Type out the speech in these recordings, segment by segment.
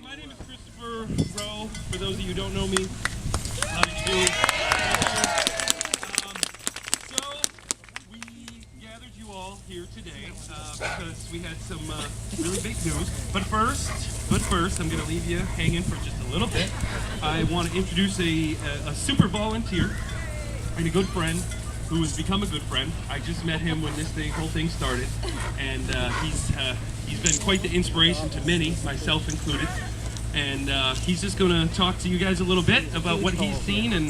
My name is Christopher Rowe. For those of you who don't know me, how do you do? So, we gathered you all here today because we had some really big news. But first, I'm going to leave you hanging for just a little bit. I want to introduce a super volunteer and a good friend who has become a good friend. I just met him when this whole thing started, and he's been quite the inspiration to many, myself included. And he's just going to talk to you guys a little bit about what he's seen and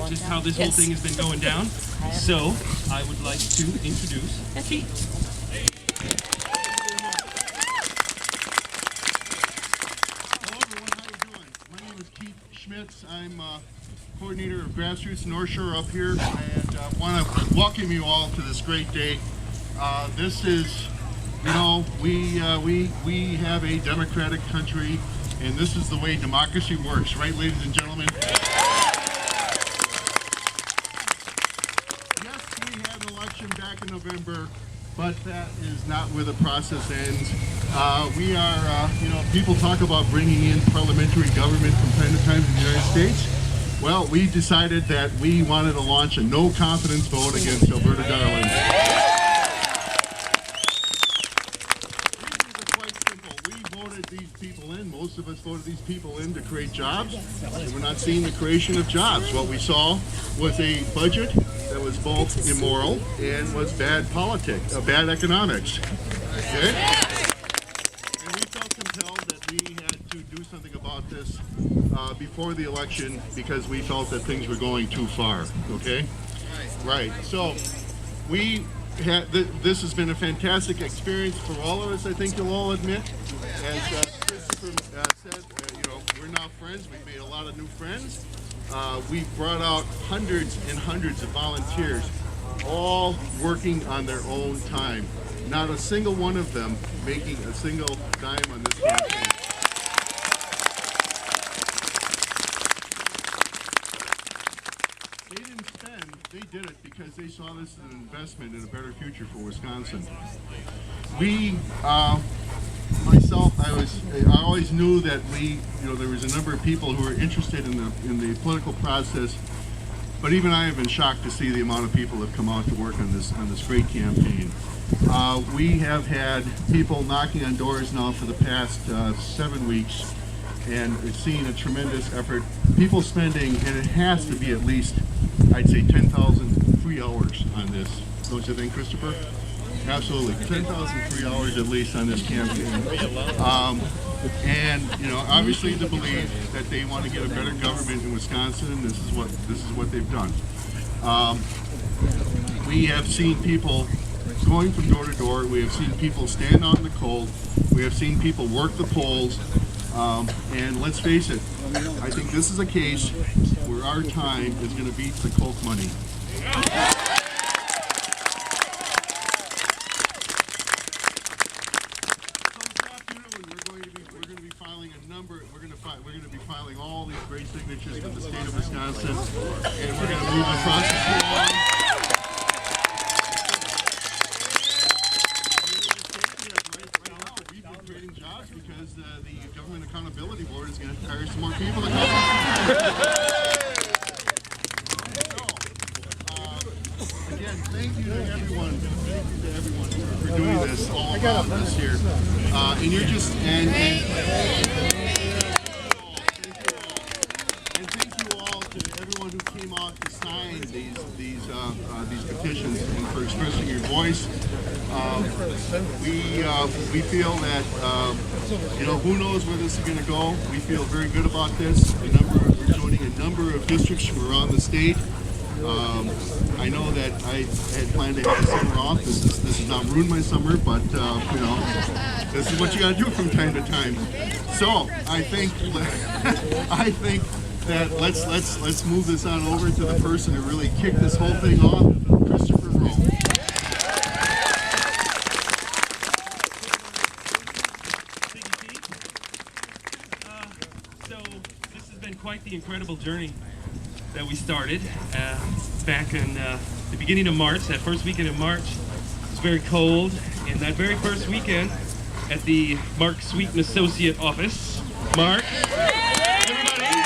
just how this whole thing has been going down. So I would like to introduce Keith. Hello everyone, how you doing? My name is Keith Schmitz. I'm coordinator of Grassroots North Shore up here, and want to welcome you all to this great day. This is, you know, we have a democratic country, and this is the way democracy works, right, ladies and gentlemen? Yes, we had an election back in November, but that is not where the process ends. We are, you know, people talk about bringing in parliamentary government from time to time in the United States. Well, we decided that we wanted to launch a no confidence vote against Alberta Darling. Reasons are quite simple. We voted these people in, most of us voted these people in to create jobs, and we're not seeing the creation of jobs. What we saw was a budget that was both immoral and was bad politics, bad economics. Okay? And we felt compelled that we had to do something about this before the election because we felt that things were going too far. Okay? Right. So we had this has been a fantastic experience for all of us. I think you'll all admit, as Christopher said, you know, we're now friends. We've made a lot of new friends. We've brought out hundreds and hundreds of volunteers, all working on their own time. Not a single one of them making a single dime on this campaign. They didn't spend, they did it because they saw this as an investment in a better future for Wisconsin. We, myself, I always knew that there was a number of people who were interested in the political process, but even I have been shocked to see the amount of people that have come out to work on this great campaign. We have had people knocking on doors now for the past 7 weeks, and it's seen a tremendous effort. People spending, and it has to be at least, I'd say 10,000 free hours on this. Don't you think, Christopher? Absolutely, 10,000 free hours at least on this campaign. And you know, obviously to believe that they want to get a better government in Wisconsin, and this is what they've done. We have seen people going from door to door. We have seen people stand out in the cold. We have seen people work the polls. And let's face it, I think this is a case where our time is going to beat the Coke money. We're going to be filing all these great signatures with the state of Wisconsin, and we're going to move the process along. Right now, we've been creating jobs because the Government Accountability Board is going to hire some more people to come. Again, thank you to everyone. For doing this all around this year. And you're just and thank you all to everyone who came out to sign these petitions and for expressing your voice. We feel that you know, who knows where this is going to go. We feel very good about this. We're joining a number of districts from around the state. I know that I had planned to have the summer off. This has not ruined my summer, but you know, this is what you got to do from time to time. So I think that let's move this on over to the person who really kicked this whole thing off, Christopher Rowe. So this has been quite the incredible journey that we started back in the beginning of March. That first weekend in March, it was very cold, and that very first weekend at the Mark Sweet and Associate office, Mark. Everybody.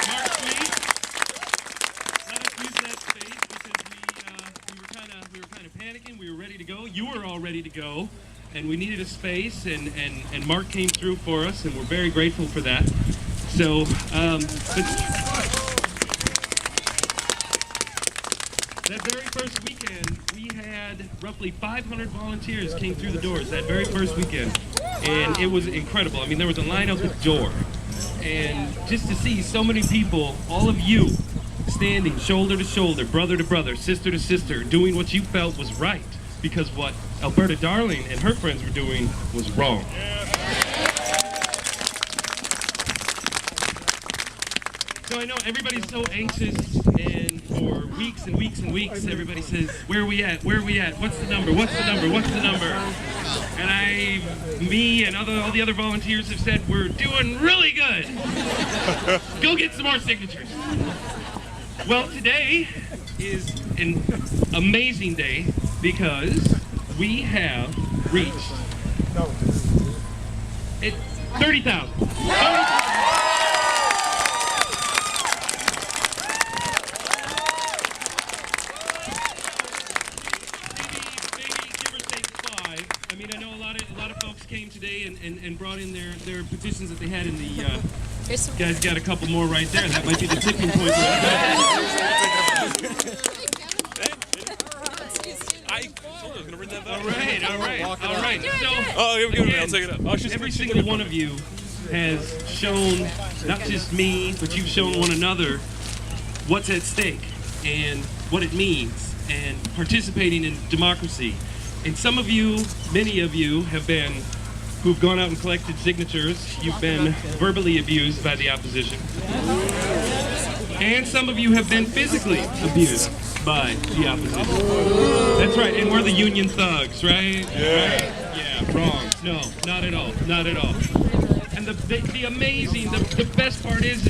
Mark Sweet. Let us use that space because we were kind of panicking. We were ready to go. You were all ready to go, and we needed a space, and Mark came through for us, and we're very grateful for that. So, that very first weekend, we had roughly 500 volunteers came through the doors that very first weekend, and it was incredible. I mean, there was a line out the door, and just to see so many people, all of you, standing shoulder to shoulder, brother to brother, sister to sister, doing what you felt was right, because what Alberta Darling and her friends were doing was wrong. So I know everybody's so anxious, and for weeks and weeks and weeks, everybody says, where are we at? Where are we at? What's the number? What's the number? What's the number? And me and all the other volunteers have said, we're doing really good. Go get some more signatures. Well, today is an amazing day because we have reached 30,000. Came today and brought in their petitions that they had in the guys got a couple more right there. That might be the tipping point. All right. So again, I'll take it up. Every single one of you has shown, not just me, but you've shown one another what's at stake and what it means and participating in democracy. And some of you, many of you, who've gone out and collected signatures. You've been verbally abused by the opposition. And some of you have been physically abused by the opposition. That's right, and we're the union thugs, right? Yeah. Right? Yeah, wrong. No, not at all, not at all. And the amazing, the best part is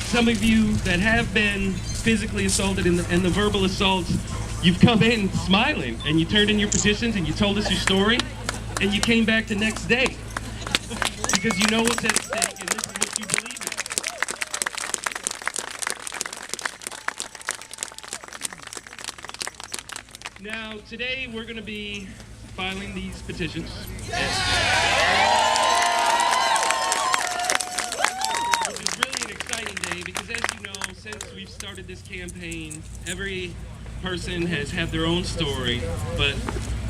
some of you that have been physically assaulted and the verbal assaults, you've come in smiling, and you turned in your petitions, and you told us your story, and you came back the next day because you know what's at stake, and this is what you believe in. Now, today we're going to be filing these petitions. Which is really an exciting day because, as you know, since we've started this campaign, every person has had their own story, but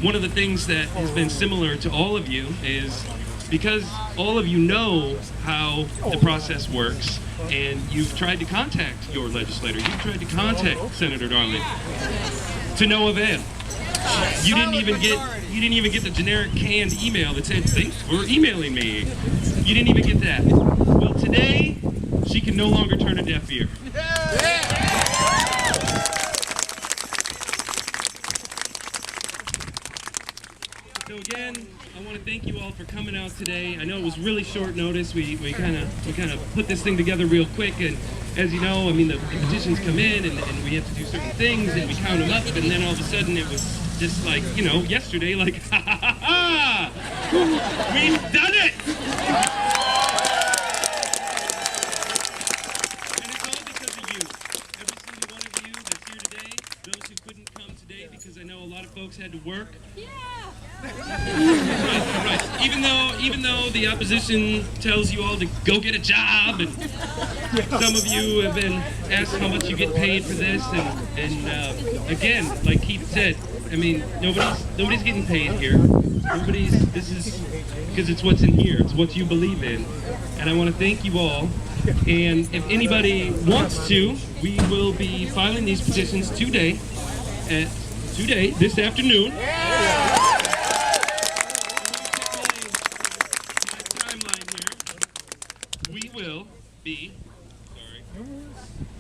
one of the things that has been similar to all of you is because all of you know how the process works, and you've tried to contact your legislator, you've tried to contact Senator Darling, to no avail. You didn't even get the generic canned email that said, "Thanks for emailing me." You didn't even get that. Well, today she can no longer turn a deaf ear. So again, I want to thank you all for coming out today. I know it was really short notice. We kind of put this thing together real quick, and as you know, I mean, the petitions come in, and we have to do certain things, and we count them up, and then all of a sudden it was just like, you know, yesterday, like, ha ha ha ha! We've done it! And it's all because of you. Every single one of you that's here today, those who couldn't come today because I know a lot of folks had to work. Yeah. Right. Even though the opposition tells you all to go get a job, and some of you have been asked how much you get paid for this, and again, like Keith said, I mean, nobody's getting paid here. This is because it's what's in here. It's what you believe in, and I want to thank you all. And if anybody wants to, we will be filing these petitions today, this afternoon. We will be,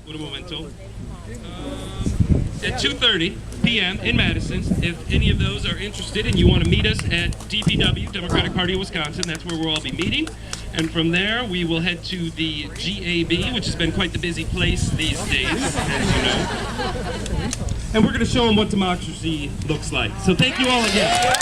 un momento, at 2:30 p.m. in Madison. If any of those are interested and you want to meet us at DPW, Democratic Party of Wisconsin, that's where we'll all be meeting. And from there, we will head to the GAB, which has been quite the busy place these days, as you know. And we're going to show them what democracy looks like. So thank you all again.